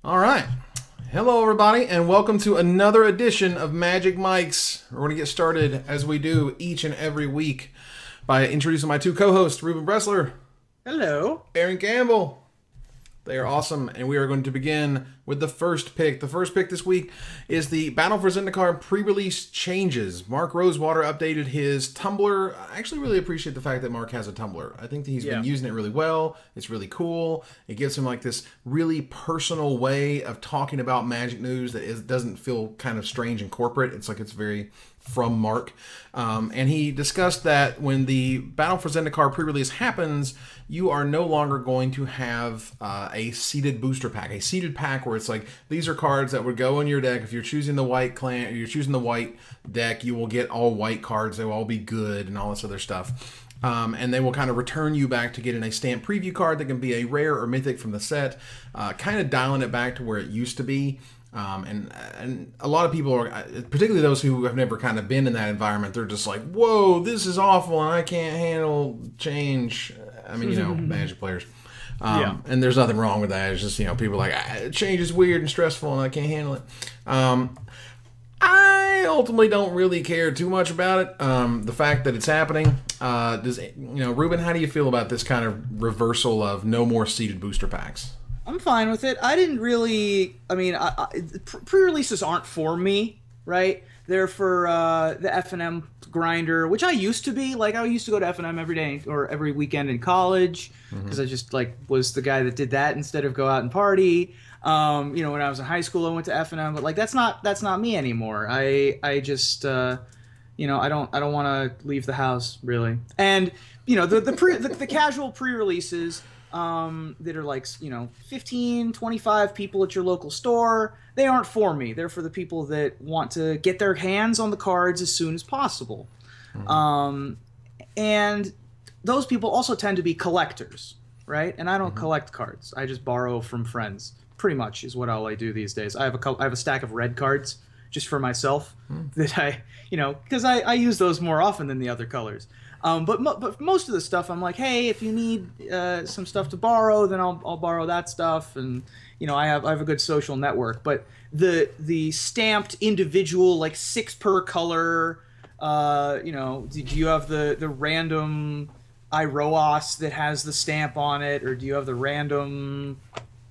All right. Hello, everybody, and welcome to another edition of Magic Mics. We're going to get started, as we do each and every week, by introducing my two co-hosts, Ruben Bressler. Hello. Aaron Campbell. They are awesome, and we are going to begin with the first pick. The first pick this week is the Battle for Zendikar pre-release changes. Mark Rosewater updated his Tumblr. I actually really appreciate the fact that Mark has a Tumblr. I think that he's been using it really well. It's really cool. It gives him like this really personal way of talking about Magic news that doesn't feel kind of strange and corporate. It's like it's very from Mark. And he discussed that when the Battle for Zendikar pre-release happens, you are no longer going to have a seeded booster pack. A seeded pack where it's like, these are cards that would go in your deck. If you're choosing the white clan, or you're choosing the white deck, you will get all white cards. They will all be good and all this other stuff. And they will kind of return you back to getting a stamped preview card that can be a rare or mythic from the set, kind of dialing it back to where it used to be. And a lot of people are, particularly those who have never kind of been in that environment, they're just like, whoa, this is awful and I can't handle change. I mean, you know, Magic players. And there's nothing wrong with that. It's just, you know, people are like, change is weird and stressful and I can't handle it. I ultimately don't really care too much about it. The fact that it's happening, Ruben, how do you feel about this kind of reversal of no more seeded booster packs? I'm fine with it. I didn't really... I mean, pre-releases aren't for me, right? They're for the F&M grinder, which I used to be. Like, I used to go to F&M every day or every weekend in college because I just, like, was the guy that did that instead of go out and party. You know, when I was in high school, I went to F&M, but, like, that's not me anymore. I just... you know, I don't want to leave the house, really. And, you know, the casual pre-releases... that are like, you know, 15, 25 people at your local store. They aren't for me. They're for the people that want to get their hands on the cards as soon as possible. And those people also tend to be collectors, right? And I don't collect cards. I just borrow from friends, pretty much is what all I do these days. I have a stack of red cards just for myself that I, you know, because I use those more often than the other colors. But most of the stuff, I'm like, hey, if you need some stuff to borrow, then I'll borrow that stuff, and you know, I have a good social network. But the stamped individual, like 6 per color, you know, do you have the random Iroas that has the stamp on it, or do you have the random?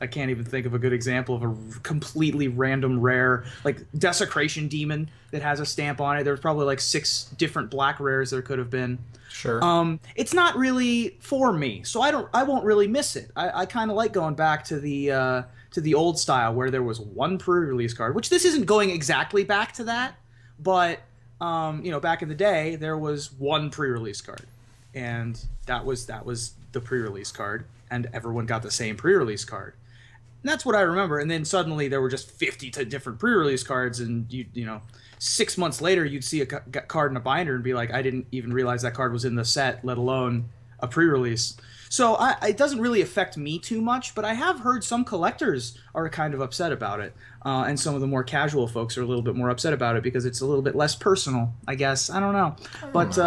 I can't even think of a good example of a completely random rare, like Desecration Demon that has a stamp on it. There's probably like 6 different black rares there could have been. Sure. It's not really for me, so I won't really miss it. I kind of like going back to the old style where there was one pre-release card, which this isn't going exactly back to that, but you know, back in the day there was one pre-release card, and that was the pre-release card, and everyone got the same pre-release card. And that's what I remember. And then suddenly there were just 50 different pre-release cards, and you know, 6 months later you'd see a card in a binder and be like, I didn't even realize that card was in the set, let alone a pre-release. So it doesn't really affect me too much, but I have heard some collectors are kind of upset about it, and some of the more casual folks are a little bit more upset about it because it's a little bit less personal, I guess. I don't know, but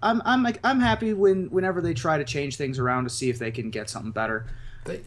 I'm happy whenever they try to change things around to see if they can get something better.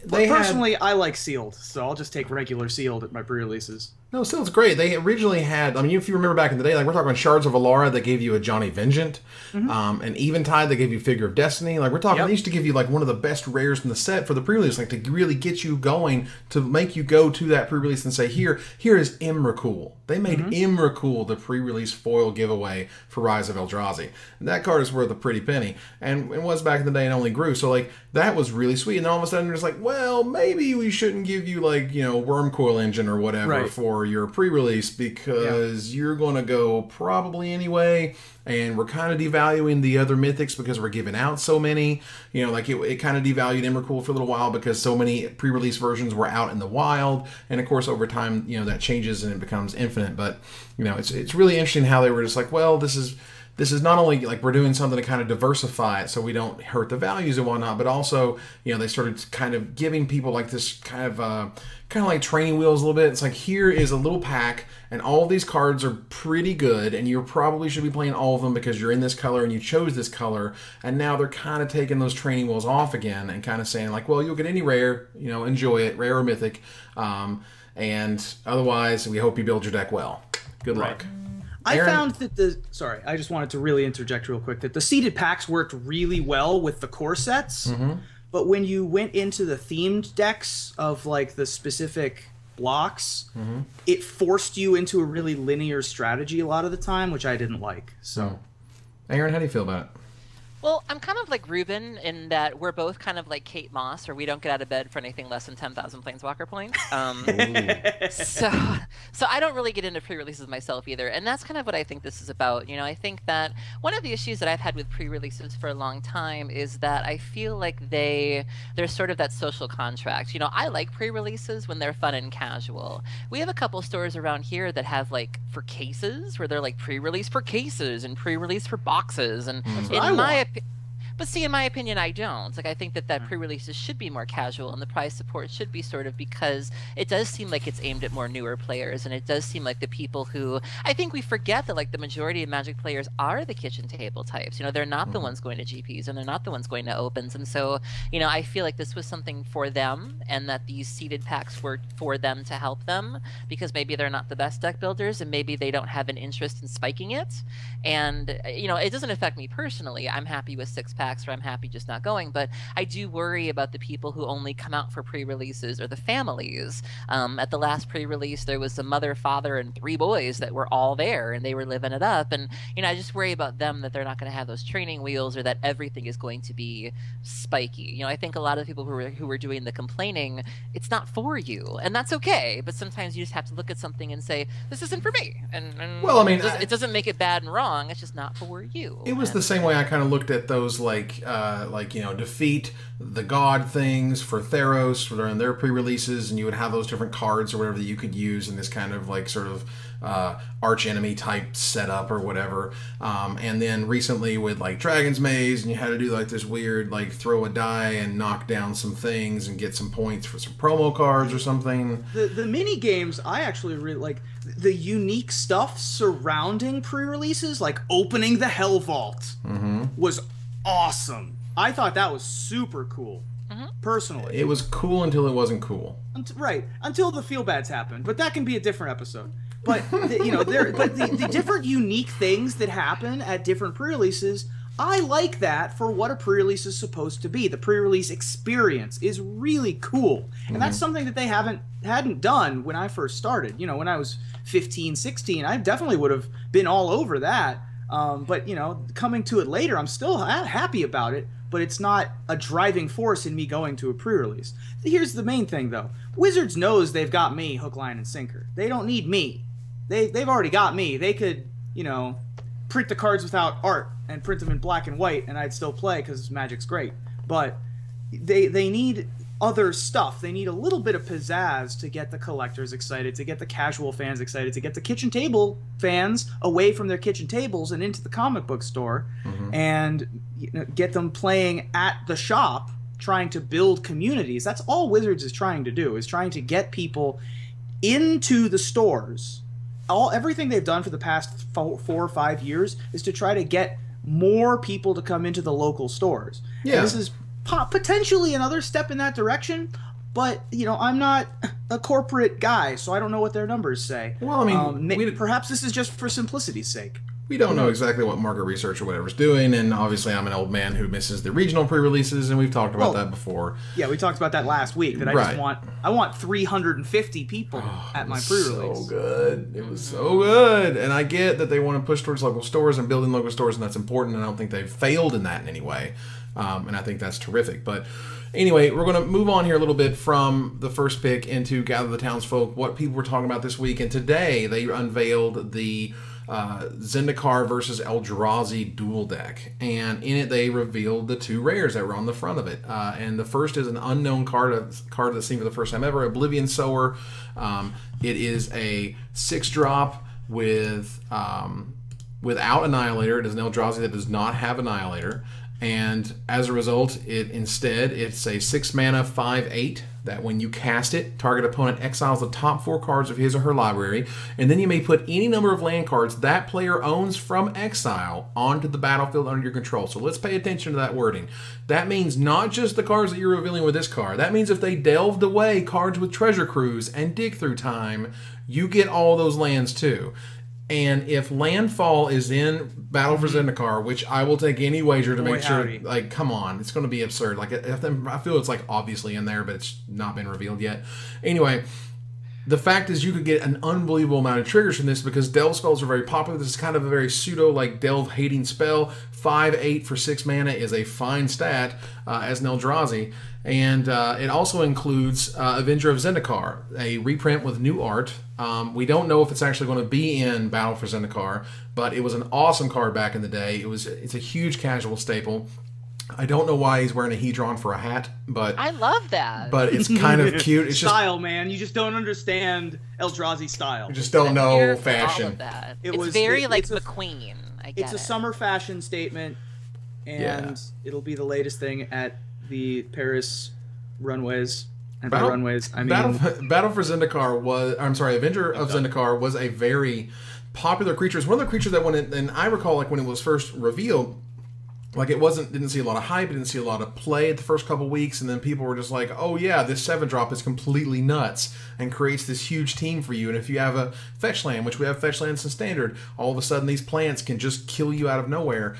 Personally, I like sealed, so I'll just take regular sealed at my pre-releases. No, sealed's great. They originally had, I mean, if you remember back in the day, like we're talking about Shards of Alara that gave you a Johnny Vengeant, and Eventide that gave you Figure of Destiny. Like we're talking, they used to give you like one of the best rares in the set for the pre-release, like to really get you going, to make you go to that pre-release and say, here is Imracool. They made Imracool the pre-release foil giveaway for Rise of Eldrazi. And that card is worth a pretty penny, and it was back in the day and only grew. So like that was really sweet. And then all of a sudden it's like, well, maybe we shouldn't give you like, you know, Wormcoil Engine or whatever for your pre-release because you're going to go probably anyway, and we're kind of devaluing the other mythics because we're giving out so many. You know, like it kind of devalued Emrakul for a little while because so many pre-release versions were out in the wild, and of course over time, you know, that changes and it becomes infinite. But you know, it's really interesting how they were just like, well, this is not only like we're doing something to kind of diversify it so we don't hurt the values and whatnot, but also, you know, they started kind of giving people like this kind of kind of like training wheels a little bit. It's like, here is a little pack, and all of these cards are pretty good, and you probably should be playing all of them because you're in this color and you chose this color. And now they're kind of taking those training wheels off again and kind of saying like, well, you'll get any rare, you know, enjoy it, rare or mythic, and otherwise we hope you build your deck well. Good luck. I found that sorry, I just wanted to really interject real quick, that the seeded packs worked really well with the core sets, but when you went into the themed decks of like the specific blocks, it forced you into a really linear strategy a lot of the time, which I didn't like. So, Aaron, how do you feel about it? Well, I'm kind of like Ruben in that we're both kind of like Kate Moss, or we don't get out of bed for anything less than 10,000 Planeswalker points. So I don't really get into pre-releases myself either, and that's kind of what I think this is about. You know, I think that one of the issues that I've had with pre-releases for a long time is that I feel like there's sort of that social contract. You know, I like pre-releases when they're fun and casual. We have a couple stores around here that have like for cases where they're like pre-release for cases and pre-release for boxes, and in my But see, in my opinion, I don't. Like, I think that pre-releases should be more casual, and the prize support should be sort of, because it does seem like it's aimed at more newer players, and it does seem like the people who, I think we forget that like the majority of Magic players are the kitchen table types. You know, they're not the ones going to GPs, and they're not the ones going to opens, and so, you know, I feel like this was something for them, and that these seeded packs were for them to help them, because maybe they're not the best deck builders, and maybe they don't have an interest in spiking it, and, you know, it doesn't affect me personally. I'm happy with 6-packs, or I'm happy just not going, but I do worry about the people who only come out for pre-releases, or the families. At the last pre-release, there was a mother, father, and 3 boys that were all there, and they were living it up, and, you know, I just worry about them, that they're not going to have those training wheels, or that everything is going to be spiky. You know, I think a lot of the people who were doing the complaining, it's not for you, and that's okay, but sometimes you just have to look at something and say, this isn't for me, and well, I mean, it doesn't make it bad and wrong, it's just not for you. It was the same way I kind of looked at those, like you know, defeat the god things for Theros during their pre-releases, and you would have those different cards or whatever that you could use in this kind of like sort of arch enemy type setup or whatever. And then recently with like Dragon's Maze, and you had to do like this weird like throw a die and knock down some things and get some points for some promo cards or something. The mini games, I actually really like the unique stuff surrounding pre-releases, like opening the Hell Vault was awesome. I thought that was super cool, personally. It was cool until it wasn't cool. Right, until the feel bads happened, but that can be a different episode. But you know, the different unique things that happen at different pre-releases, I like that for what a pre-release is supposed to be. The pre-release experience is really cool, and that's something that they hadn't done when I first started. You know, when I was 15, 16, I definitely would have been all over that. But, you know, coming to it later, I'm still happy about it, but it's not a driving force in me going to a pre-release. Here's the main thing, though. Wizards knows they've got me, hook, line, and sinker. They don't need me. They've already got me. They could, you know, print the cards without art and print them in black and white, and I'd still play because Magic's great. But they need other stuff. They need a little bit of pizzazz to get the collectors excited, to get the casual fans excited, to get the kitchen table fans away from their kitchen tables and into the comic book store, and, you know, get them playing at the shop, trying to build communities. That's all Wizards is trying to do, is trying to get people into the stores. Everything they've done for the past 4 or 5 years is to try to get more people to come into the local stores. Yeah. And this is potentially another step in that direction, but, you know, I'm not a corporate guy, so I don't know what their numbers say. Well, I mean, perhaps this is just for simplicity's sake. We don't know exactly what market research or whatever's doing, and obviously I'm an old man who misses the regional pre-releases, and we've talked about that before. Yeah, we talked about that last week, that I want 350 people at my pre-release. So good. It was so good. And I get that they want to push towards local stores and building local stores, and that's important, and I don't think they've failed in that in any way. And I think that's terrific. But anyway, we're going to move on here a little bit from the first pick into Gather the Townsfolk, what people were talking about this week. And today they unveiled the Zendikar versus Eldrazi duel deck. And in it they revealed the 2 rares that were on the front of it. And the first is an unknown card that's seen for the first time ever, Oblivion Sower. It is a 6-drop without Annihilator. It is an Eldrazi that does not have Annihilator. And as a result, it's a 6 mana 5/8 that when you cast it, target opponent exiles the top 4 cards of his or her library, and then you may put any number of land cards that player owns from exile onto the battlefield under your control. So let's pay attention to that wording. That means not just the cards that you're revealing with this card. That means if they delved away cards with Treasure Cruise and Dig Through Time, you get all those lands too. And if landfall is in Battle for Zendikar, which I will take any wager to make sure, like, come on, it's going to be absurd. Like, I feel it's like obviously in there, but it's not been revealed yet. Anyway, the fact is you could get an unbelievable amount of triggers from this because delve spells are very popular. This is kind of a very pseudo, like, delve hating spell. 5/8 for 6 mana is a fine stat as an Eldrazi. And it also includes Avenger of Zendikar, a reprint with new art. We don't know if it's actually going to be in Battle for Zendikar, but it was an awesome card back in the day. It's a huge casual staple. I don't know why he's wearing a Hedron for a hat, but I love that. But it's kind of cute. It's style, man. You just don't understand Eldrazi style. You just don't know fashion. All of that. It's very like McQueen. I get it's a summer fashion statement, and it'll be the latest thing at the Paris runways. And by runways, I mean Battle for Zendikar was. I'm sorry, Avenger of Zendikar was a very popular creature. It's one of the creatures that and I recall like when it was first revealed, like it didn't see a lot of hype, didn't see a lot of play at the first couple weeks, and then people were just like, oh yeah, this 7-drop is completely nuts and creates this huge team for you. And if you have a fetch land, which we have fetch lands in Standard, all of a sudden these plants can just kill you out of nowhere.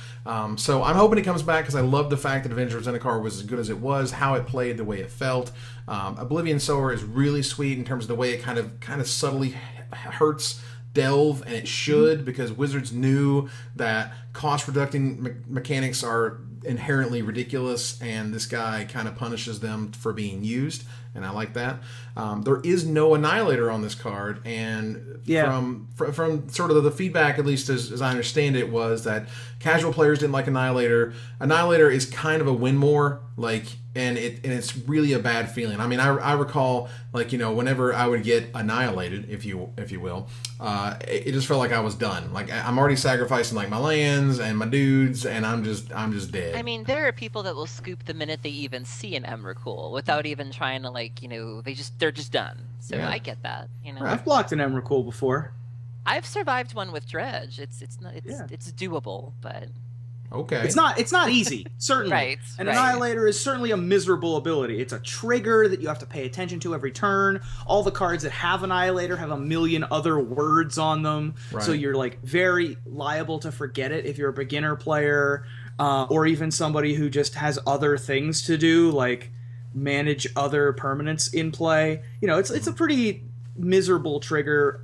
So I'm hoping it comes back because I love the fact that Avenger of Zendikar was as good as it was, how it played, the way it felt. Oblivion Sower is really sweet in terms of the way it kind of subtly hurts delve, and it should, because Wizards knew that cost reducing mechanics are inherently ridiculous, and this guy kind of punishes them for being used, and I like that. There is no Annihilator on this card, and from sort of the feedback, at least as I understand it, was that casual players didn't like Annihilator. Annihilator is kind of a win more, like, and it's really a bad feeling. I mean, I recall, like, whenever I would get annihilated, if you will, it just felt like I was done. Like, I'm already sacrificing like my lands and my dudes, and I'm just dead. I mean, there are people that will scoop the minute they even see an Emrakul without even trying to, like, they're just done. So I get that. I've blocked an Emrakul before. I've survived one with Dredge. It's doable, but okay. It's not easy, certainly. Right. Annihilator is certainly a miserable ability. It's a trigger that you have to pay attention to every turn. All the cards that have Annihilator have a million other words on them, so you're like very liable to forget it if you're a beginner player, or even somebody who just has other things to do, like manage other permanents in play. It's a pretty miserable trigger.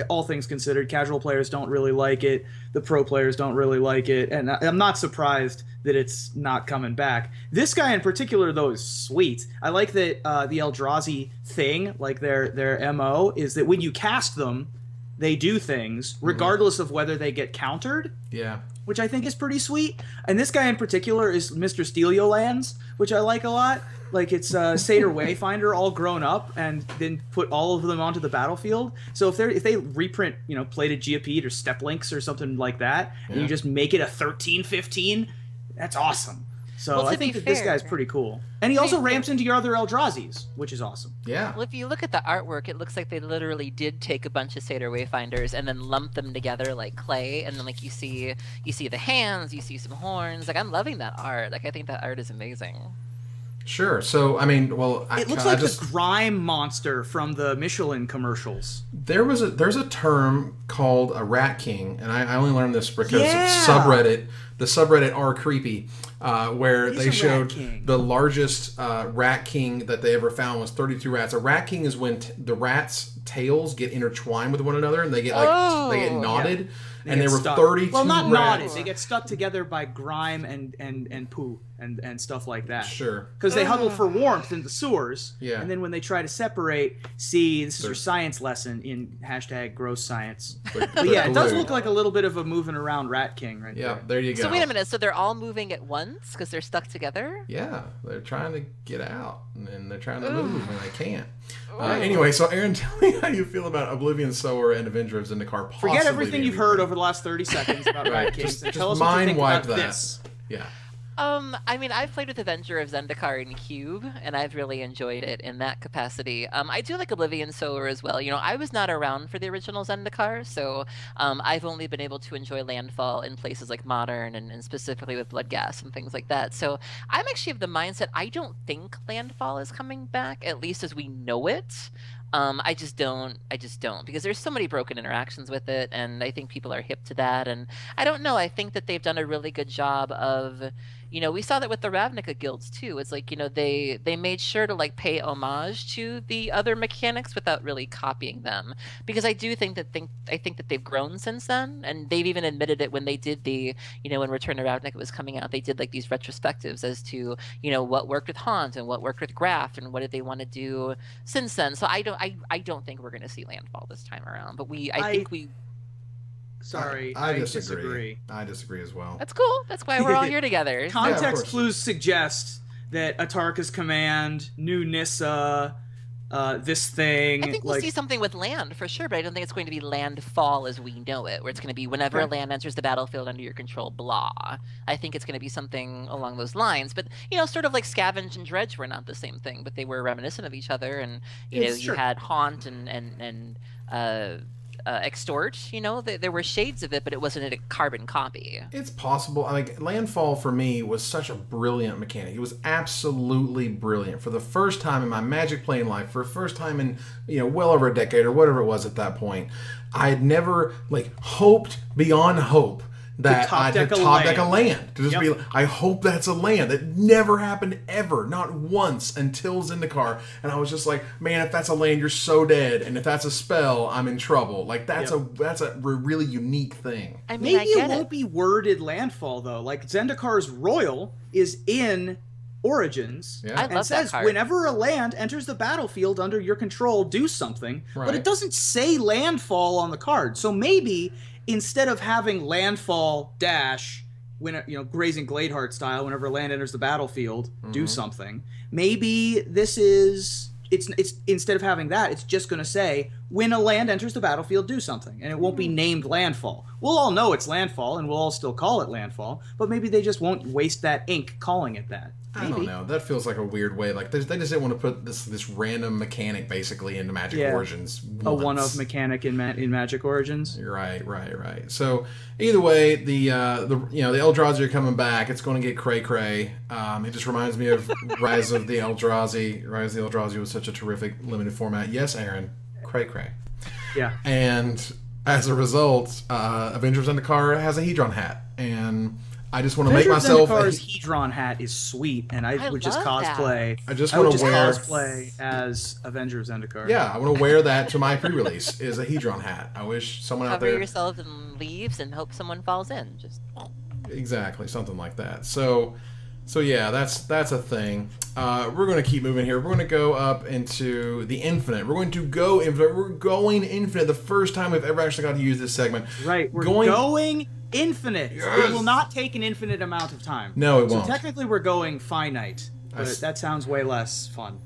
All things considered, casual players don't really like it. The pro players don't really like it, and I'm not surprised that it's not coming back. This guy in particular, though, is sweet. I like that the Eldrazi thing, like their MO, is that when you cast them, they do things regardless of whether they get countered. Yeah. Which I think is pretty sweet. And this guy in particular is Mr. Stelio Lands, which I like a lot. Like, it's Satyr Wayfinder all grown up and then put all of them onto the battlefield. So if they reprint, Plated Geopede or Step Links or something like that, and you just make it a 13/15, that's awesome. So I think that this guy's pretty cool. And he also ramps into your other Eldrazi's, which is awesome. Yeah. Well, if you look at the artwork, it looks like they literally did take a bunch of Satyr Wayfinders and then lump them together like clay, and then like you see the hands, you see some horns. Like, I'm loving that art. Like, I think that art is amazing. Sure. So, I mean, well, it looks like the grime monster from the Michelin commercials. There's a term called a rat king, and I only learned this because the subreddit R Creepy, where they showed the largest rat king that they ever found was 32 rats. A rat king is when the rats' tails get intertwined with one another and they get knotted. Yeah. And there were 32 Well, not rats. knotted. They get stuck together by grime and poo and stuff like that. Sure. Because they huddle for warmth in the sewers. Yeah. And then when they try to separate, this is your science lesson in #GrossScience. But yeah, it does look like a little bit of a moving around Rat King right there. Yeah, there you go. So wait a minute. So they're all moving at once because they're stuck together? Yeah, they're trying to get out, and they're trying to move, and they can't. Anyway, so Aaron, tell me how you feel about Oblivion Sower and Avenger of Zendikar. Forget everything you've heard over the last 30 seconds about Rat Kings and tell us what you think about this. Yeah. I mean, I've played with Avenger of Zendikar in Cube, and I've really enjoyed it in that capacity. I do like Oblivion Sower as well. You know, I was not around for the original Zendikar, so I've only been able to enjoy Landfall in places like Modern and specifically with Bloodgas and things like that. So I'm actually of the mindset I don't think Landfall is coming back, at least as we know it. I just don't. I just don't because there's so many broken interactions with it, and I think people are hip to that. And I don't know. I think that they've done a really good job of, you know, we saw that with the Ravnica guilds too. It's like, you know, they made sure to like pay homage to the other mechanics without really copying them. Because I do I think that they've grown since then, and they've even admitted it when they did the, you know, when Return to Ravnica was coming out, they did like these retrospectives as to, you know, what worked with Haunt and what worked with Graft and what did they want to do since then. So I don't think we're going to see Landfall this time around, but I think we. Sorry, I disagree. I disagree as well. That's cool. That's why we're all here together. Context clues suggest that Atarka's Command, New Nissa, this thing. I think we'll see something with land for sure, but I don't think it's going to be landfall as we know it, where it's going to be whenever a land enters the battlefield under your control, blah. I think it's going to be something along those lines. But, you know, sort of like Scavenge and Dredge were not the same thing, but they were reminiscent of each other. And, you know, you had Haunt and Extort, you know, there were shades of it, but it wasn't a carbon copy. It's possible. Like, Landfall for me was such a brilliant mechanic. It was absolutely brilliant. For the first time in my Magic playing life, for the first time in, you know, well over a decade or whatever it was at that point, I had never, like, hoped beyond hope that I'd have top deck a land. To just be, I hope that's a land. That never happened ever, not once until Zendikar. And I was just like, man, if that's a land, you're so dead. And if that's a spell, I'm in trouble. Like that's a really unique thing. I mean, maybe it won't be worded landfall though. Like Zendikar's Royal is in Origins and says whenever a land enters the battlefield under your control, do something. Right. But it doesn't say landfall on the card. So maybe instead of having landfall dash, when you know, Grazing Gladeheart style, whenever land enters the battlefield, do something. Maybe this is it's instead of having that, it's just going to say when a land enters the battlefield, do something, and it won't be named landfall. We'll all know it's landfall, and we'll all still call it landfall. But maybe they just won't waste that ink calling it that. Maybe. I don't know. That feels like a weird way. Like they just didn't want to put this random mechanic basically into Magic Origins. A one-of mechanic in Magic Origins. Right. So either way, the Eldrazi are coming back. It's going to get cray. It just reminds me of Rise of the Eldrazi. Rise of the Eldrazi was such a terrific limited format. Yes, Aaron, cray. Yeah. And as a result, Avenger of Zendikar has a Hedron hat, and I just want to make myself. Avenger's Hedron hat is sweet, and I would just cosplay. I just want to wear cosplay as Avenger of Zendikar. Yeah, I want to wear that to my pre-release. Is a Hedron hat. I wish someone out there cover yourself in leaves and hope someone falls in. Just exactly something like that. So yeah, that's a thing. We're going to keep moving here. We're going to go up into the infinite. We're going to go infinite. We're going infinite. The first time we've ever actually got to use this segment. Right. We're going infinite. Yes. It will not take an infinite amount of time. No, it won't. So technically we're going finite, but that sounds way less fun.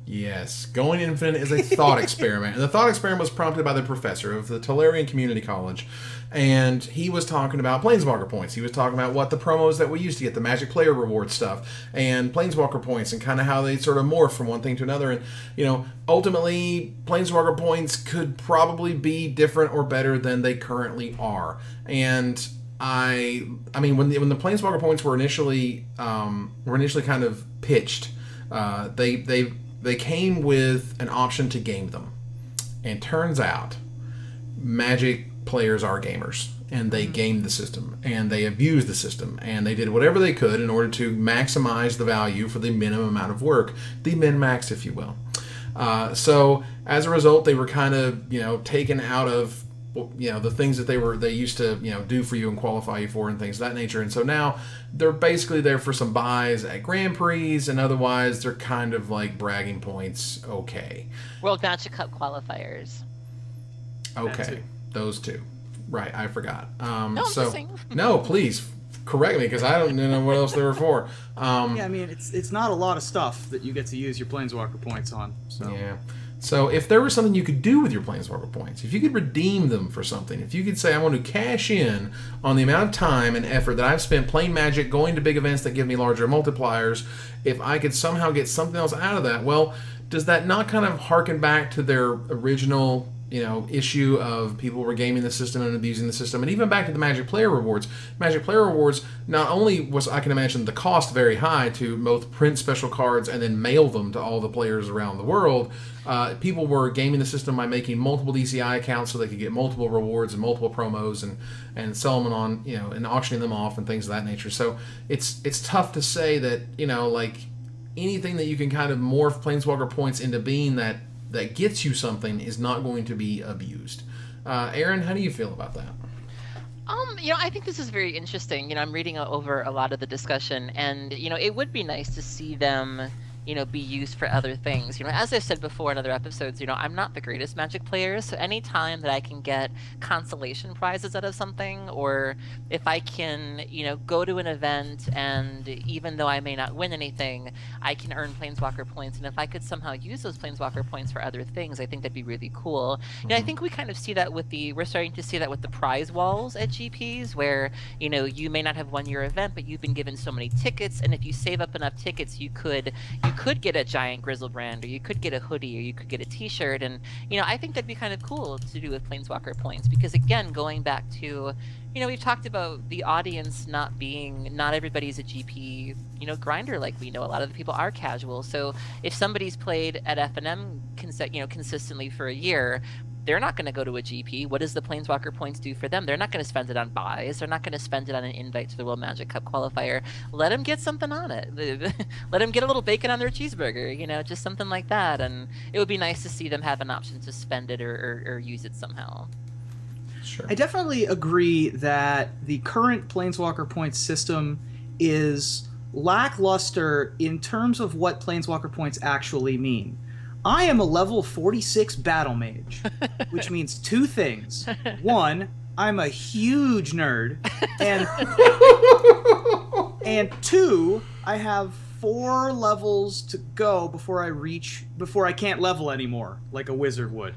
Yes. Going infinite is a thought experiment. And the thought experiment was prompted by the professor of the Tolarian Community College. And he was talking about Planeswalker Points. He was talking about what the promos that we used to get, the Magic Player Reward stuff, and Planeswalker Points, and kind of how they sort of morph from one thing to another. And, you know, ultimately, Planeswalker Points could probably be different or better than they currently are. And I mean, when the Planeswalker Points were initially kind of pitched, they came with an option to game them. And turns out, Magic players are gamers, and they gamed the system, and they abused the system, and they did whatever they could in order to maximize the value for the minimum amount of work, the min-max, if you will. So as a result, they were kind of, you know, taken out of, you know, the things that they used to, you know, do for you and qualify you for and things of that nature. And so now they're basically there for some buys at Grand Prix, and otherwise they're kind of like bragging points. Okay. World Magic Cup qualifiers. Okay. Those two. Right, I forgot. No, please correct me, because I don't know what else they were for. Yeah, I mean, it's not a lot of stuff that you get to use your Planeswalker points on. So. Yeah. So if there was something you could do with your Planeswalker points, if you could redeem them for something, if you could say, I want to cash in on the amount of time and effort that I've spent playing Magic, going to big events that give me larger multipliers, if I could somehow get something else out of that, well, does that not kind of harken back to their original, issue of people were gaming the system and abusing the system, and even back to the Magic Player Rewards? Magic Player Rewards, not only was, I can imagine, the cost very high to both print special cards and then mail them to all the players around the world, people were gaming the system by making multiple DCI accounts so they could get multiple rewards and multiple promos and sell them on, and auctioning them off and things of that nature. So it's tough to say that, anything that you can kind of morph Planeswalker points into being that gets you something is not going to be abused. Aaron, how do you feel about that? I think this is very interesting. I'm reading over a lot of the discussion, and it would be nice to see them be used for other things. As I've said before in other episodes, I'm not the greatest Magic player, so any time that I can get consolation prizes out of something, or if I can, go to an event and even though I may not win anything, I can earn Planeswalker points, and if I could somehow use those Planeswalker points for other things, I think that'd be really cool. I think we kind of see that we're starting to see that with the prize walls at GPs, where, you may not have won your event, but you've been given so many tickets, and if you save up enough tickets, you could get a giant Grizzlebrand, or you could get a hoodie, or you could get a t-shirt, and I think that'd be kind of cool to do with Planeswalker points, because again, going back to, we've talked about the audience not everybody's a GP, grinder like we know. A lot of the people are casual, so if somebody's played at FNM consistently for a year, they're not going to go to a GP. What does the Planeswalker points do for them? They're not going to spend it on buys. They're not going to spend it on an invite to the World Magic Cup qualifier. Let them get something on it. Let them get a little bacon on their cheeseburger, just something like that. And it would be nice to see them have an option to spend it or use it somehow. Sure. I definitely agree that the current Planeswalker points system is lackluster in terms of what Planeswalker points actually mean. I am a level 46 battle mage, which means two things. One, I'm a huge nerd, and two, I have 4 levels to go before I can't level anymore, like a wizard would.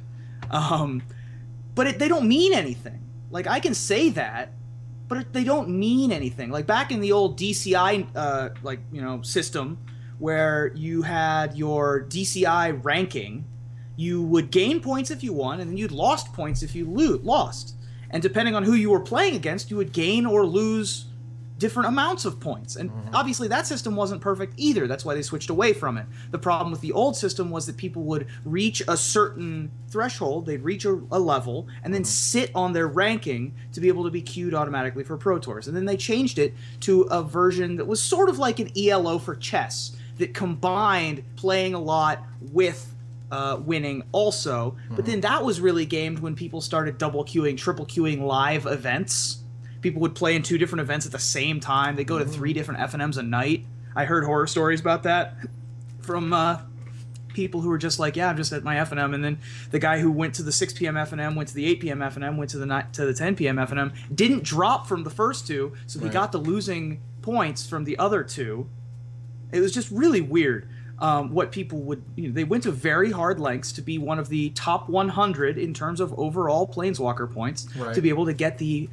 But they don't mean anything. Like, I can say that, but they don't mean anything. Like, back in the old DCI, system, where you had your DCI ranking, you would gain points if you won, and then you'd lost points if you lost. And depending on who you were playing against, you would gain or lose different amounts of points. And obviously that system wasn't perfect either. That's why they switched away from it. The problem with the old system was that people would reach a certain threshold, they'd reach a level, and then sit on their ranking to be able to be queued automatically for Pro Tours. And then they changed it to a version that was sort of like an ELO for chess, that combined playing a lot with winning also. But then that was really gamed when people started double queuing, triple queuing live events. People would play in 2 different events at the same time. They go to 3 different FNMs a night. I heard horror stories about that from people who were just like, yeah, I'm just at my FNM. And then the guy who went to the 6 p.m. FNM, went to the 8 p.m. FNM, went to the 10 p.m. FNM, didn't drop from the first 2, so he got the losing points from the other 2. It was just really weird what people would... they went to very hard lengths to be one of the top 100 in terms of overall Planeswalker points, to be able to get the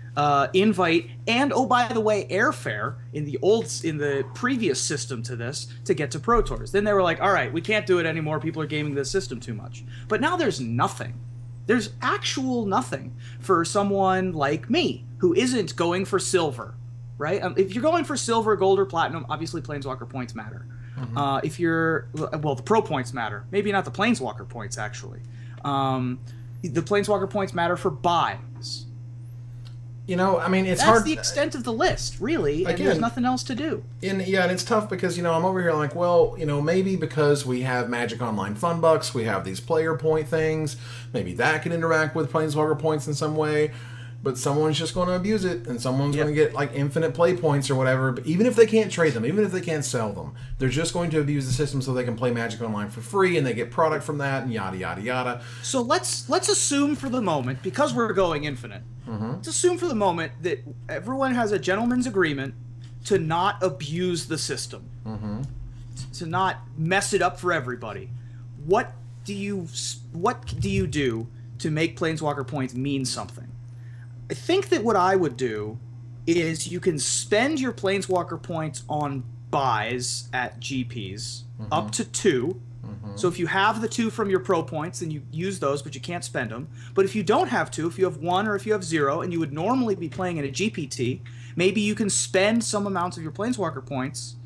invite and, oh, by the way, airfare in the previous system to this to get to Pro Tours. Then they were like, all right, we can't do it anymore. People are gaming this system too much. But now there's nothing. There's actual nothing for someone like me who isn't going for silver. Right? If you're going for silver, gold, or platinum, obviously Planeswalker points matter. If you're... well, the pro points matter. Maybe not the Planeswalker points, actually. The Planeswalker points matter for buys. I mean, it's That's hard... the extent of the list, really, and there's nothing else to do. And it's tough because, I'm over here like, well, maybe because we have Magic Online Fun Bucks, we have these player point things, maybe that can interact with Planeswalker points in some way. But someone's just going to abuse it, and someone's going to get like infinite play points or whatever. But even if they can't trade them, even if they can't sell them, they're just going to abuse the system so they can play Magic Online for free, and they get product from that, and yada yada yada. So let's assume for the moment, because we're going infinite, let's assume for the moment that everyone has a gentleman's agreement to not abuse the system, to not mess it up for everybody. What do you do to make Planeswalker Points mean something? I think that what I would do is you can spend your Planeswalker Points on buys at GPs up to 2. So if you have the 2 from your pro points, then you use those, but you can't spend them. But if you don't have 2, if you have 1 or if you have 0, and you would normally be playing in a GPT, maybe you can spend some amounts of your Planeswalker Points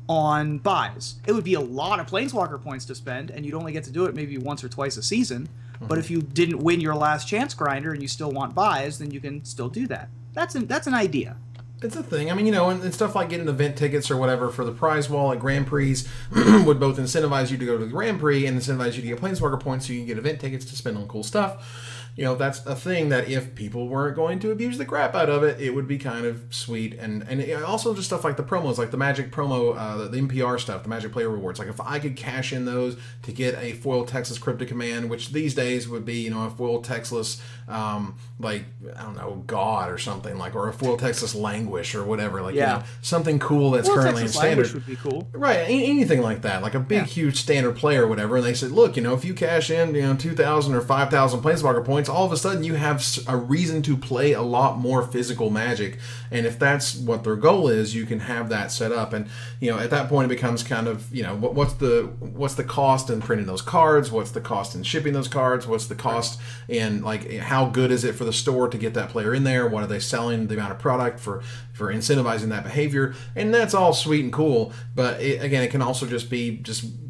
on buys. It would be a lot of Planeswalker Points to spend, and you'd only get to do it maybe once or twice a season. But if you didn't win your last chance grinder and you still want buys, then you can still do that. That's an idea. It's a thing. I mean, and stuff like getting event tickets or whatever for the prize wall at Grand Prix would both incentivize you to go to the Grand Prix and incentivize you to get Planeswalker Points so you can get event tickets to spend on cool stuff. That's a thing that if people weren't going to abuse the crap out of it, it would be kind of sweet. And also just stuff like the promos, like the Magic promo, the NPR stuff, the Magic Player Rewards. Like if I could cash in those to get a foil Texas Cryptic Command, which these days would be, a foil Texas, like, I don't know, God or something, like, or a foil Texas Languish or whatever. Like, something cool that's currently Texas in standard. Languish would be cool. Right, anything like that, like a big, huge standard player or whatever. And they said, look, if you cash in, 2,000 or 5,000 Planeswalker Points, all of a sudden you have a reason to play a lot more physical Magic. And if that's what their goal is, you can have that set up. And at that point it becomes kind of what's the cost in printing those cards? What's the cost in shipping those cards? What's the cost in, like, how good is it for the store to get that player in there? What are they selling? The amount of product for incentivizing that behavior, and that's all sweet and cool. But it can also just be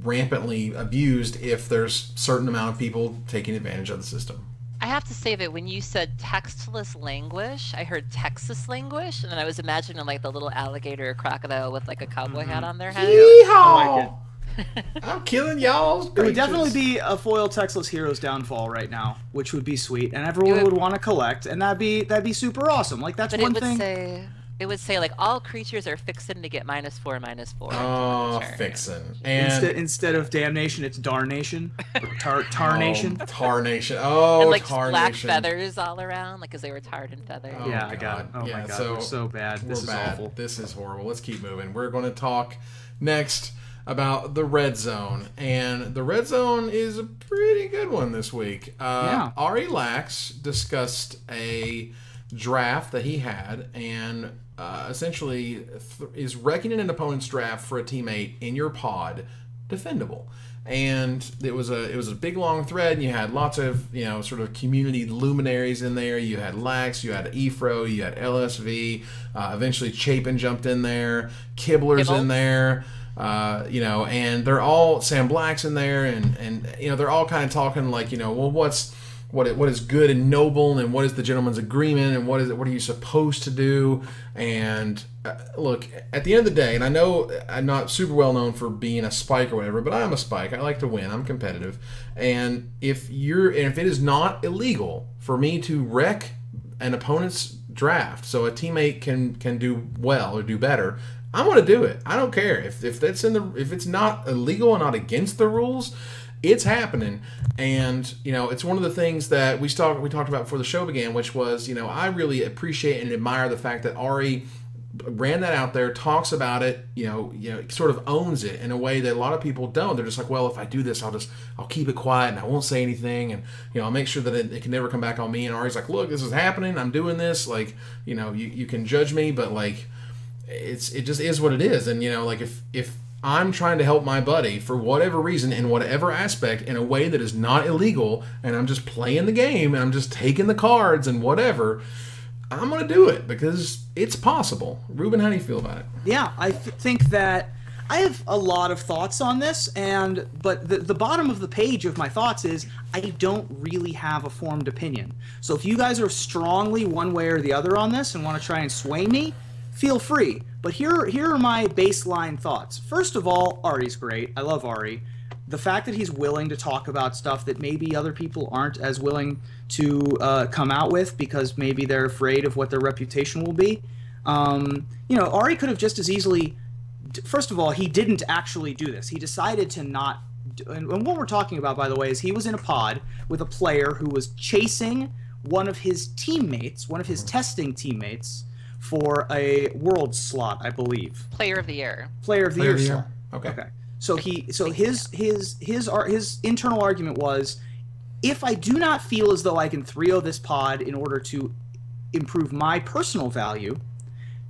rampantly abused if there's certain amount of people taking advantage of the system. I have to say that when you said textless languish, I heard Texas languish, and then I was imagining like the little alligator or crocodile with like a cowboy hat on their head. Yeehaw! I'm killing y'all's It would definitely be a foil Textless Heroes downfall right now, which would be sweet, and everyone would want to collect, and that'd be super awesome. Like, that's one thing. It would say, like, all creatures are fixin' to get -4/-4. Oh, fixin'. And instead of damnation, it's darnation. Or tarnation. Tarnation. Oh, and, like, tarnation. black feathers all around, like, because they were tarred and feathered. Oh, yeah, I got it. Oh, my God. We're so bad. This is awful. This is horrible. Let's keep moving. We're going to talk next about the Red Zone. And the Red Zone is a pretty good one this week. Ari Lax discussed a draft that he had, and essentially is wrecking an opponent's draft for a teammate in your pod defendable. And it was a big long thread, and you had lots of sort of community luminaries in there. You had Lax, you had Efro, you had LSV, eventually Chapin jumped in there, Kibler's in there, and they're all, Sam Black's in there, and they're all kind of talking like, well, what is good and noble, and what is the gentleman's agreement, and what are you supposed to do? And look, at the end of the day, and I know I'm not super well known for being a spike or whatever, but I'm a spike. I like to win. I'm competitive. And if it is not illegal for me to wreck an opponent's draft so a teammate can do well or do better, I'm going to do it. I don't care if it's not illegal and not against the rules. It's happening, and it's one of the things that we talked about before the show began, which was I really appreciate and admire the fact that Ari ran that out there, talks about it, sort of owns it in a way that a lot of people don't. They're just like, well, if I do this, I'll keep it quiet and I won't say anything, and I'll make sure that it can never come back on me. And Ari's like, look, this is happening. I'm doing this. Like, you can judge me, but like, it just is what it is. And like if I'm trying to help my buddy for whatever reason, in whatever aspect, in a way that is not illegal, and I'm just playing the game, and I'm just taking the cards and whatever, I'm going to do it because it's possible. Ruben, how do you feel about it? Yeah, I think that I have a lot of thoughts on this, but the bottom of the page of my thoughts is I don't really have a formed opinion. So if you guys are strongly one way or the other on this and want to try and sway me, feel free. But here are my baseline thoughts. First of all, Ari's great. I love Ari. The fact that he's willing to talk about stuff that maybe other people aren't as willing to come out with because maybe they're afraid of what their reputation will be. Ari could have just as easily... First of all, he didn't actually do this. He decided to not... And what we're talking about, by the way, is he was in a pod with a player who was chasing one of his teammates, one of his testing teammates, for a world slot, I believe. Player of the Year. Player of the Year slot. Okay. So his internal argument was, if I do not feel as though I can 3-0 this pod in order to improve my personal value,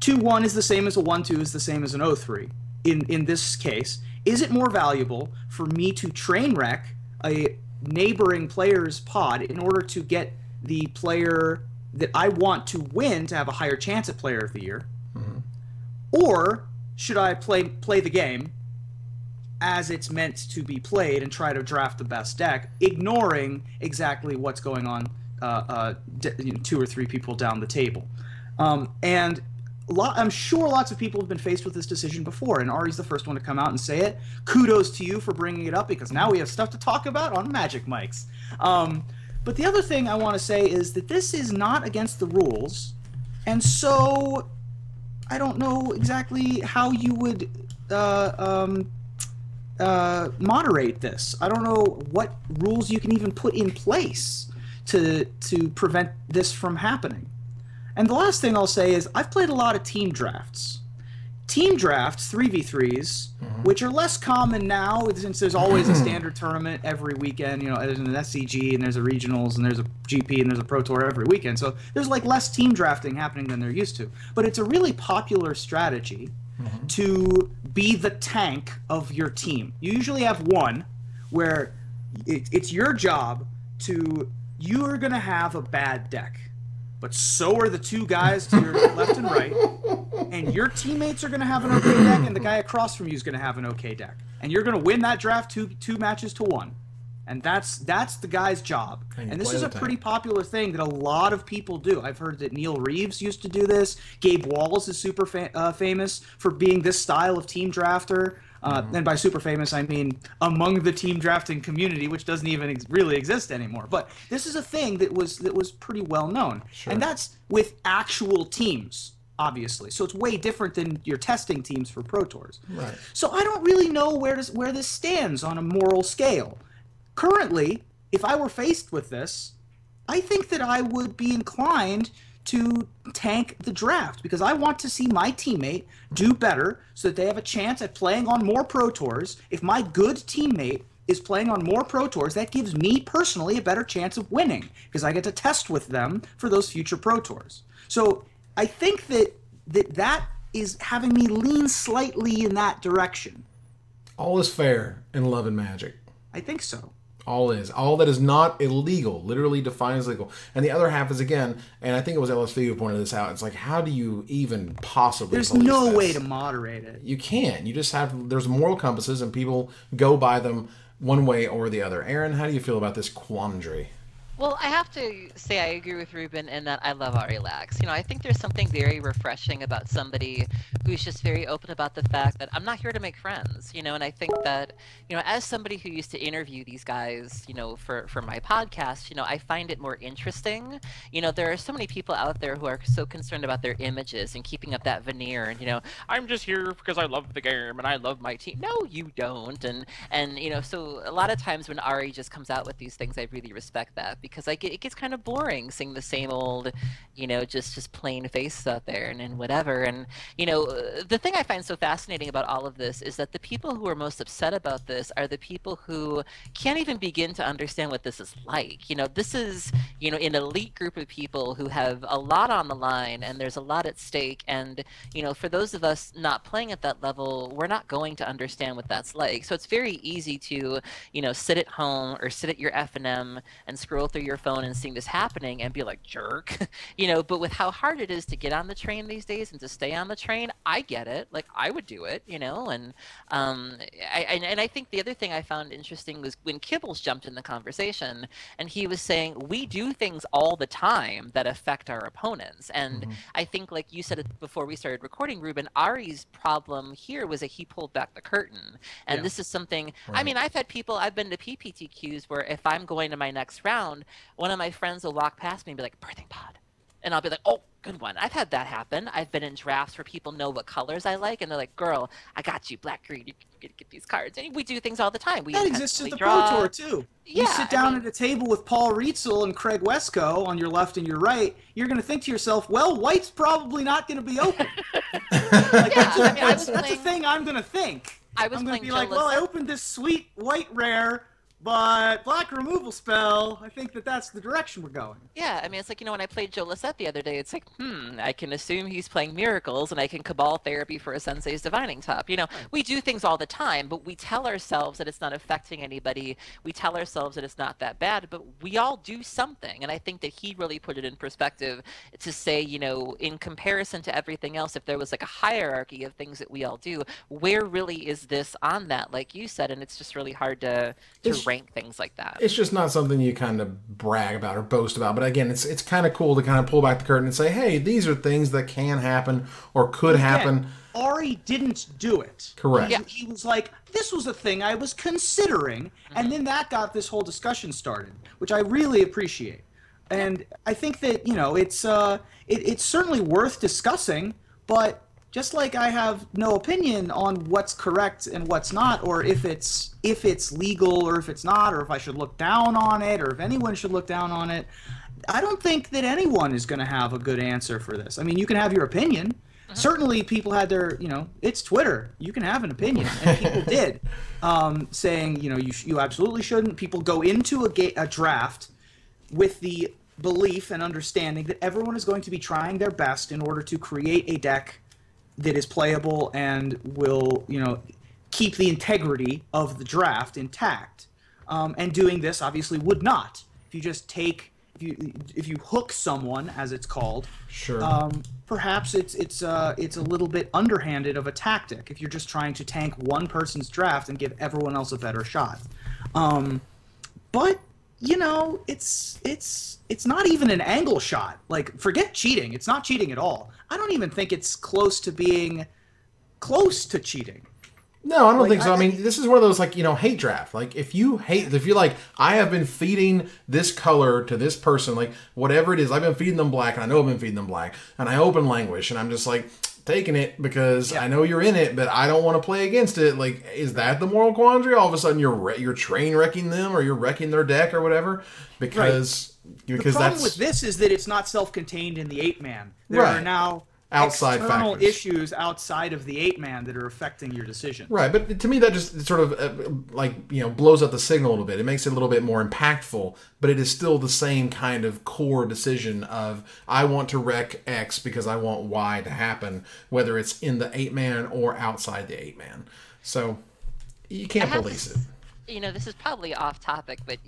2-1 is the same as a 1-2 is the same as an 0-3. In this case, is it more valuable for me to train wreck a neighboring player's pod in order to get the player that I want to win to have a higher chance at Player of the Year? Or should I play the game as it's meant to be played and try to draft the best deck, ignoring exactly what's going on 2 or 3 people down the table? And I'm sure lots of people have been faced with this decision before, and Ari's the first one to come out and say it. Kudos to you for bringing it up, because now we have stuff to talk about on Magic Mics. But the other thing I want to say is that this is not against the rules, and so I don't know exactly how you would moderate this. I don't know what rules you can even put in place to prevent this from happening. And the last thing I'll say is I've played a lot of team drafts. Team drafts, 3v3s, which are less common now since there's always a standard tournament every weekend. You know, there's an SCG and there's a regionals and there's a GP and there's a Pro Tour every weekend. So there's like less team drafting happening than there used to. But it's a really popular strategy to be the tank of your team. You usually have one where it's your job to, you are going to have a bad deck, but so are the 2 guys to your left and right, and your teammates are going to have an okay deck, and the guy across from you is going to have an okay deck, and you're going to win that draft 2 matches to 1. And that's the guy's job. And this is a pretty popular thing that a lot of people do. I've heard that Neil Reeves used to do this. Gabe Wallace is super famous for being this style of team drafter. And by super famous, I mean among the team drafting community, which doesn't even really exist anymore. But this is a thing that was pretty well known. Sure. And that's with actual teams, obviously. So it's way different than your testing teams for Pro Tours. Right. So I don't really know where this stands on a moral scale. Currently, if I were faced with this, I think that I would be inclined to tank the draft, because I want to see my teammate do better so that they have a chance at playing on more Pro Tours. If my good teammate is playing on more Pro Tours, that gives me personally a better chance of winning, because I get to test with them for those future Pro Tours. So I think that is having me lean slightly in that direction. All is fair in love and magic. I think so. All that is not illegal, literally defined as legal. And the other half is, again, and I think it was LSV who pointed this out, it's like, how do you even possibly There's no way to moderate it. You can't. You just have, there's moral compasses, and people go by them one way or the other. Aaron, how do you feel about this quandary? Well, I have to say I agree with Ruben in that I love Ari Lax. You know, I think there's something very refreshing about somebody who's just very open about the fact that I'm not here to make friends, you know, and I think that, you know, as somebody who used to interview these guys, you know, for my podcast, you know, I find it more interesting. You know, there are so many people out there who are so concerned about their images and keeping up that veneer and, you know, I'm just here because I love the game and I love my team. No, you don't. And you know, so a lot of times when Ari just comes out with these things, I really respect that, because like it gets kind of boring seeing the same old, you know, just plain face out there and whatever. And you know, the thing I find so fascinating about all of this is that the people who are most upset about this are the people who can't even begin to understand what this is like. You know, this is, you know, an elite group of people who have a lot on the line and there's a lot at stake. And you know, for those of us not playing at that level, we're not going to understand what that's like. So it's very easy to, you know, sit at home or sit at your F&M and scroll through your phone and seeing this happening and be like, jerk. You know, but with how hard it is to get on the train these days and to stay on the train, I get it. Like, I would do it, you know. And I think the other thing I found interesting was when Kibbles jumped in the conversation and he was saying, we do things all the time that affect our opponents. And I think, like you said it before we started recording, Ruben, Ari's problem here was that he pulled back the curtain. And this is something, I mean, I've been to PPTQs where if I'm going to my next round, one of my friends will walk past me and be like, birthing pod. And I'll be like, oh, good one. I've had that happen. I've been in drafts where people know what colors I like, and they're like, girl, I got you, black, green, you can get these cards. And we do things all the time. That exists at the Pro Tour, too. Yeah, you sit down at a table with Paul Rietzel and Craig Wesco on your left and your right, you're going to think to yourself, well, white's probably not going to be open. Like, that's a thing I'm going to think. I was I'm going to playing be like, well, I opened this sweet white rare, but black removal spell. I think that's the direction we're going. Yeah, I mean, it's like, when I played Joe Lisette the other day, it's like, I can assume he's playing Miracles, and I can Cabal Therapy for a Sensei's Divining Top. We do things all the time, but we tell ourselves that it's not affecting anybody. We tell ourselves that it's not that bad, but we all do something. And I think that he really put it in perspective to say, in comparison to everything else, if there was like a hierarchy of things that we all do, where really is this on that, like you said? And it's just really hard to rank things like that. It's just not something you kind of brag about or boast about. But again, it's kind of cool to kind of pull back the curtain and say, hey, these are things that can happen or could happen. Ari didn't do it. Correct. He was like, this was a thing I was considering, and then that got this whole discussion started, which I really appreciate. And I think that, it's certainly worth discussing, but just like I have no opinion on what's correct and what's not, or if it's legal or if it's not, or if I should look down on it, or if anyone should look down on it, I don't think that anyone is going to have a good answer for this. I mean, you can have your opinion. Certainly people had their, it's Twitter. You can have an opinion. And people did, saying, you absolutely shouldn't. People go into a draft with the belief and understanding that everyone is going to be trying their best in order to create a deck that is playable and will, keep the integrity of the draft intact. And doing this obviously would not. If you just if you hook someone, as it's called, sure. Perhaps it's a little bit underhanded of a tactic if you're just trying to tank one person's draft and give everyone else a better shot. But it's not even an angle shot. Like, forget cheating. It's not cheating at all. I don't even think it's close to being close to cheating. No, I don't think so. I mean, this is one of those, hate draft. Like, if you're like, I have been feeding this color to this person, like, whatever it is, I've been feeding them black, and I know I've been feeding them black, and I open Languish, and I'm just, like, taking it because I know you're in it, but I don't want to play against it. Like, is that the moral quandary? All of a sudden, you're train wrecking them, or you're wrecking their deck, or whatever, because the problem with this is that it's not self-contained in the 8-man. There are now outside external factors. issues outside of the 8-man that are affecting your decision. Right, but to me that just sort of blows up the signal a little bit. It makes it a little bit more impactful, but it is still the same kind of core decision of I want to wreck X because I want Y to happen, whether it's in the 8-man or outside the 8-man. So you can't police it. This is probably off topic, but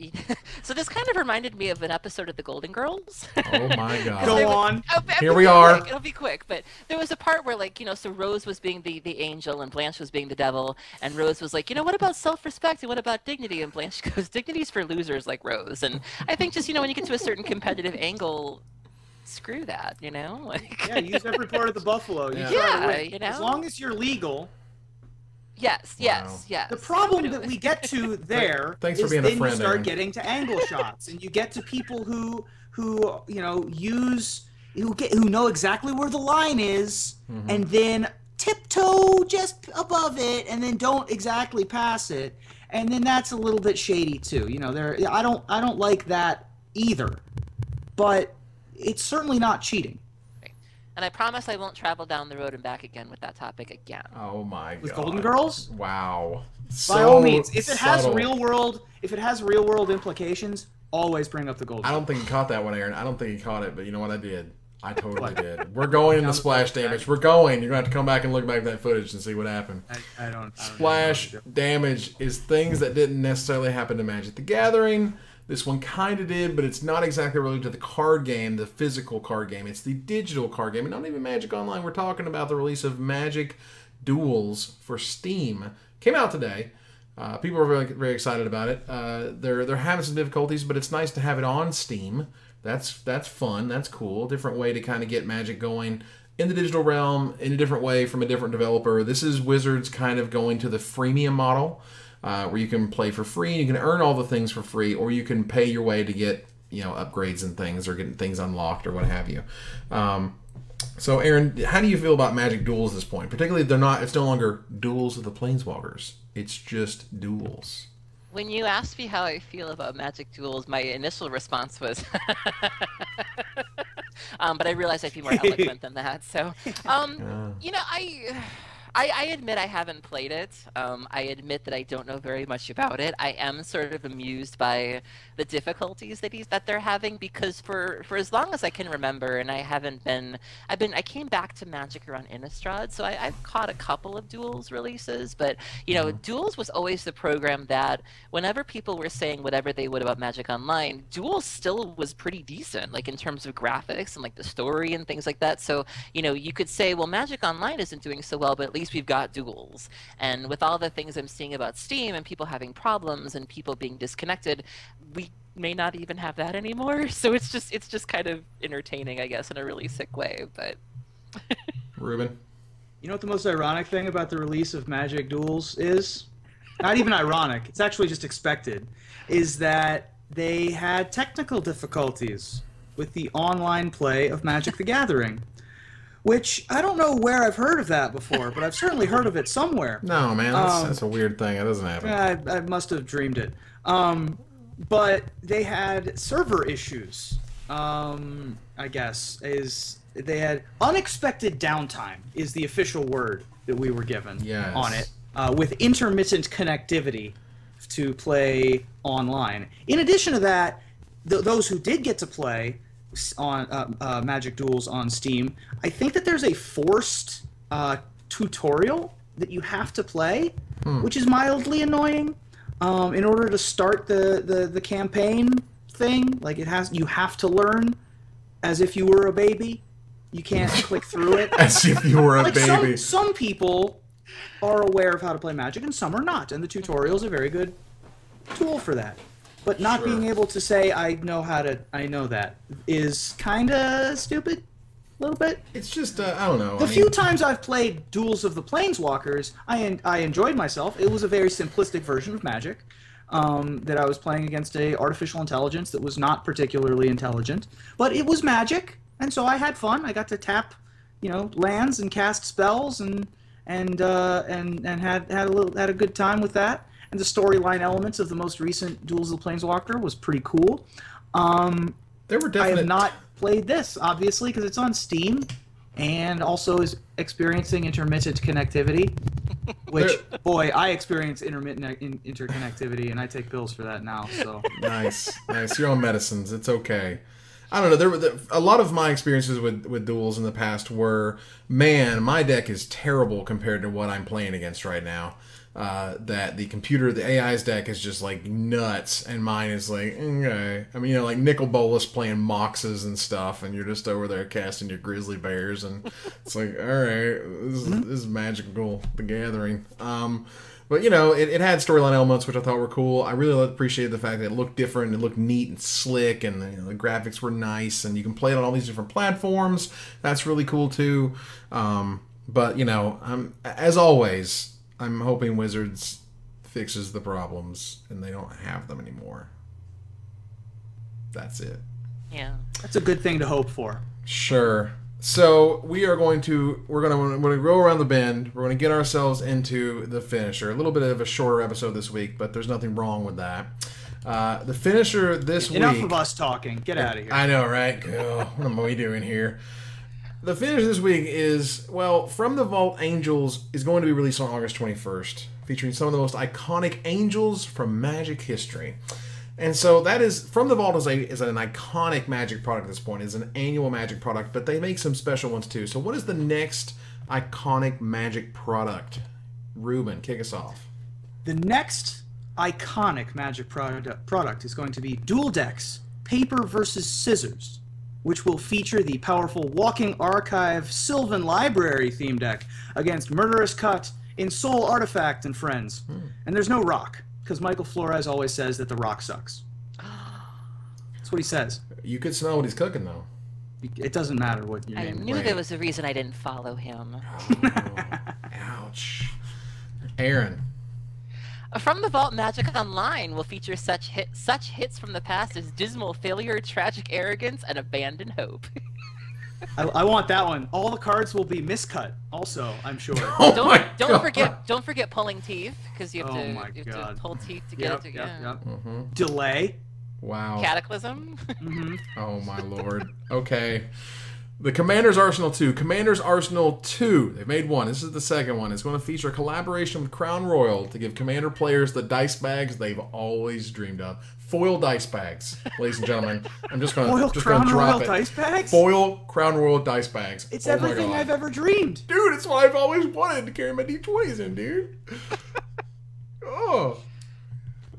so this kind of reminded me of an episode of The Golden Girls. Oh my God! Go on. Here we are. It'll be quick, but there was a part where, so Rose was being the angel and Blanche was being the devil, and Rose was like, what about self-respect and what about dignity? And Blanche goes, dignity's for losers like Rose. And I think just when you get to a certain competitive angle, screw that, Yeah, use every part of the buffalo. As long as you're legal. Yes. The problem that we get to there Thanks is for being then a friend, you start Aaron. getting to angle shots, and you get to people who know exactly where the line is, and then tiptoe just above it, and then don't exactly pass it, and then that's a little bit shady too. I don't like that either, but it's certainly not cheating. And I promise I won't travel down the road and back again with that topic again. Oh my God! With Golden Girls? Wow. By all means, if it has real world implications, always bring up the Golden Girls. I don't think he caught that one, Aaron. I don't think he caught it, but you know what? I did. I totally did. We're going into splash damage. We're going. You're going to have to come back and look back at that footage and see what happened. I don't Splash damage is things that didn't necessarily happen to Magic the Gathering. This one kind of did, but it's not exactly related to the card game, the physical card game. It's the digital card game, and not even Magic Online. We're talking about the release of Magic Duels for Steam. Came out today. People are very, very excited about it. They're having some difficulties, but it's nice to have it on Steam. That's fun. That's cool. Different way to kind of get Magic going in the digital realm in a different way from a different developer. This is Wizards kind of going to the freemium model. Where you can play for free, you can earn all the things for free, or you can pay your way to get upgrades and things, or getting things unlocked, or what have you. So, Aaron, how do you feel about Magic Duels at this point? Particularly, it's no longer Duels of the Planeswalkers; it's just Duels. When you asked me how I feel about Magic Duels, my initial response was, but I realized I'd be more eloquent than that. So, I admit I haven't played it. I admit that I don't know very much about it. I am sort of amused by the difficulties that they're having, because for as long as I can remember, and I came back to Magic around Innistrad, so I've caught a couple of Duels releases, but Duels was always the program that whenever people were saying whatever they would about Magic Online, Duels still was pretty decent, like in terms of graphics and like the story and things like that. So you could say, well, Magic Online isn't doing so well, but at least we've got Duels. And with all the things I'm seeing about Steam and people having problems and people being disconnected, we may not even have that anymore. So it's just kind of entertaining, I guess, in a really sick way. But Ruben? You know what the most ironic thing about the release of Magic Duels is? Not even ironic, it's actually just expected, is that they had technical difficulties with the online play of Magic the Gathering. Which, I don't know where I've heard of that before, but I've certainly heard of it somewhere. No, man, that's a weird thing. It doesn't happen. I must have dreamed it. But they had server issues, I guess. They had unexpected downtime is the official word that we were given on it, with intermittent connectivity to play online. In addition to that, those who did get to play on Magic Duels on Steam, I think that there's a forced tutorial that you have to play, which is mildly annoying. In order to start the campaign thing, like you have to learn as if you were a baby. You can't click through it as if you were a baby. Some people are aware of how to play Magic, and some are not, and the tutorial is a very good tool for that. But not being able to say I know that is kind of stupid, a little bit. It's just I don't know. The few times I've played Duels of the Planeswalkers, I enjoyed myself. It was a very simplistic version of Magic that I was playing against a artificial intelligence that was not particularly intelligent, but it was Magic, and so I had fun. I got to tap, lands and cast spells and had a good time with that. And the storyline elements of the most recent Duels of the Planeswalker was pretty cool. There were definite... I have not played this, obviously, because it's on Steam, and also is experiencing intermittent connectivity, which, boy, I experience intermittent interconnectivity, and I take pills for that now. So Nice. You're on medicines. It's okay. I don't know. A lot of my experiences with Duels in the past were, man, my deck is terrible compared to what I'm playing against right now. That the AI's deck is just like nuts, and mine is like, okay. I mean, like Nicol Bolas playing Moxes and stuff, and you're just over there casting your Grizzly Bears, and it's like, all right, this is Magical the Gathering. But it had storyline elements which I thought were cool. I really appreciated the fact that it looked different, it looked neat and slick, and the graphics were nice, and you can play it on all these different platforms. That's really cool too. But as always, I'm hoping Wizards fixes the problems and they don't have them anymore. That's it. Yeah. That's a good thing to hope for. Sure. So we're going to go around the bend. We're going to get ourselves into the finisher. A little bit of a shorter episode this week, but there's nothing wrong with that. The finisher this week... Enough of us talking. Get out of here. I know, right? Oh, what am I doing here? The finish this week is, From the Vault Angels is going to be released on August 21st, featuring some of the most iconic angels from Magic history. And so that is, From the Vault is an iconic Magic product at this point. It's an annual Magic product, but they make some special ones too. So what is the next iconic Magic product? Ruben, kick us off. The next iconic Magic product is going to be Dual Decks, Paper versus Scissors, which will feature the powerful Walking Archive Sylvan Library theme deck against Murderous Cut, Ensoul Artifact, and friends. And there's no rock, because Michael Flores always says that the rock sucks. That's what he says. You could smell what he's cooking, though. It doesn't matter what your name is. I knew there was a reason I didn't follow him. Oh, ouch. Aaron. From the Vault Magic Online will feature such hits from the past as Dismal Failure, Tragic Arrogance, and Abandoned Hope. I want that one. All the cards will be miscut, also, I'm sure. Don't forget Pulling Teeth, because you have to pull teeth to get it to Delay. Wow. Cataclysm. Oh my lord. Okay. The Commander's Arsenal 2. Commander's Arsenal 2. They've made one. This is the second one. It's going to feature a collaboration with Crown Royal to give Commander players the dice bags they've always dreamed of. Foil dice bags, ladies and gentlemen. I'm just going to Crown Royal drop it. dice bags? Foil Crown Royal dice bags. It's everything I've ever dreamed. Dude, it's what I've always wanted to carry my D20s in, dude.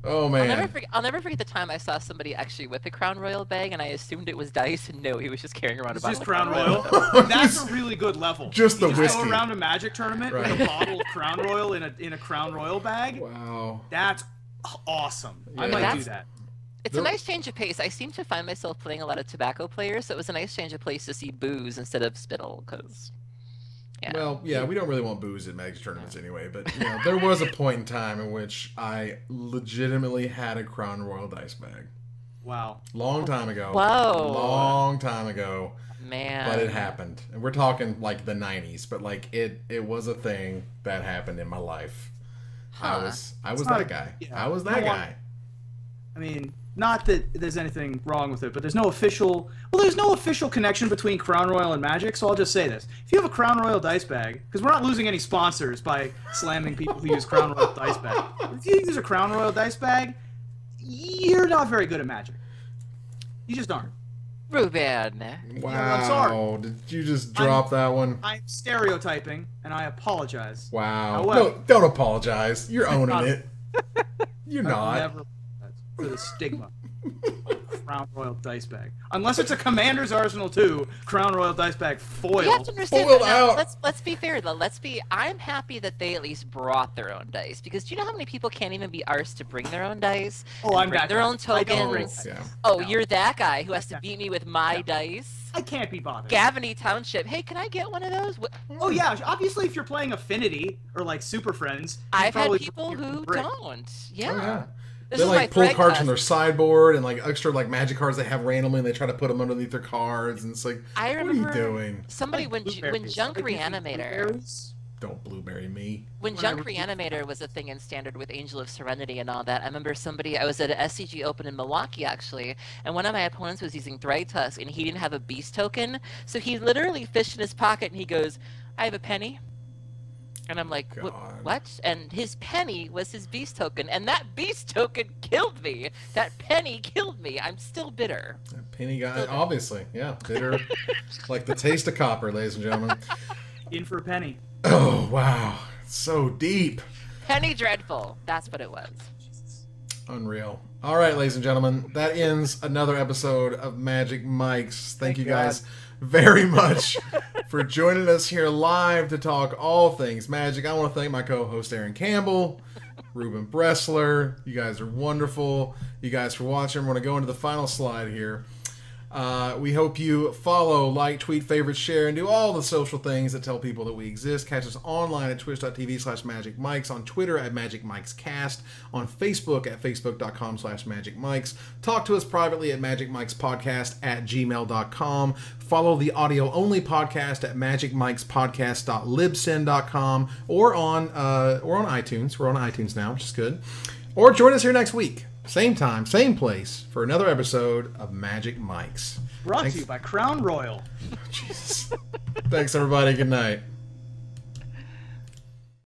Oh, man. I'll never forget the time I saw somebody actually with a Crown Royal bag, and I assumed it was dice, and no, he was just carrying around a bottle Just of Crown Royal. That's a really good level. Just the you whiskey. Go around a Magic tournament with a bottle of Crown Royal in a Crown Royal bag. Wow. That's awesome. Yeah. I might do that. It's a nice change of pace. I seem to find myself playing a lot of tobacco players, so it was a nice change of pace to see booze instead of spittle, because... Yeah. Well, yeah, we don't really want booze at Magic tournaments anyway, but there was a point in time in which I legitimately had a Crown Royal dice bag. Wow. Long time ago. Whoa. Long time ago. Man. But it happened. And we're talking like the 90s, but like it was a thing that happened in my life. Huh. I was that guy. Yeah. I was that guy. I mean, not that there's anything wrong with it, but there's no official connection between Crown Royal and Magic, so I'll just say this. If you have a Crown Royal dice bag, because we're not losing any sponsors by slamming people who use Crown Royal dice bag. If you use a Crown Royal dice bag, you're not very good at Magic. You just aren't. Ruben. Wow. I'm sorry. Did you just drop that one? I'm stereotyping, and I apologize. Wow. However, No, don't apologize. You're owning it. You're not. Never for the stigma of Crown Royal dice bag. Unless it's a Commander's Arsenal 2 Crown Royal dice bag foil. You have to understand Foiled that now, out. let's be fair though. I'm happy that they at least brought their own dice, because do you know how many people can't even be arsed to bring their own dice? Oh, I'm bring that their guy. own I don't tokens. Yeah. Oh, No. you're that guy who has to beat me with my dice. I can't be bothered. Gavany Township. Hey, can I get one of those? Oh yeah, obviously if you're playing Affinity or like Super Friends, you I've had probably people you can who break. don't. Yeah. Oh, yeah. This They is like my pull thread cards class. from their sideboard and like extra like magic cards they have randomly, and they try to put them underneath their cards, and it's like, I what are remember you doing? somebody when Blueberries. Junk Like, Reanimator. blueberries? Don't blueberry me. When Junk Reanimator was a thing in Standard with Angel of Serenity and all that, I remember I was at an SCG Open in Milwaukee actually, and one of my opponents was using Thrytusk and he didn't have a beast token, so he literally fished in his pocket and he goes, I have a penny. And I'm like, God. what? And his penny was his beast token, and that beast token killed me. That penny killed me. I'm still bitter. That penny guy, obviously, yeah, bitter, like the taste of copper, ladies and gentlemen. In for a penny. Oh wow, so deep. Penny dreadful. That's what it was. Unreal. All right, ladies and gentlemen, that ends another episode of Magic Mike's. Thank you guys very much for joining us here live to talk all things Magic. I want to thank my co-host Aaron Campbell, Ruben Bressler. You guys are wonderful. You guys for watching. We're going to go into the final slide here. We hope you follow, like, tweet, favorite, share, and do all the social things that tell people that we exist. Catch us online at twitch.tv/magicmikes, on Twitter at magicmikescast, on Facebook at facebook.com/magicmikes. Talk to us privately at magicmikespodcast@gmail.com. Follow the audio-only podcast at magicmikespodcast.libsyn.com or on iTunes. We're on iTunes now, which is good. Or join us here next week. Same time, same place, for another episode of Magic Mike's. Brought to you by Crown Royal. Jesus. Thanks, everybody. Good night.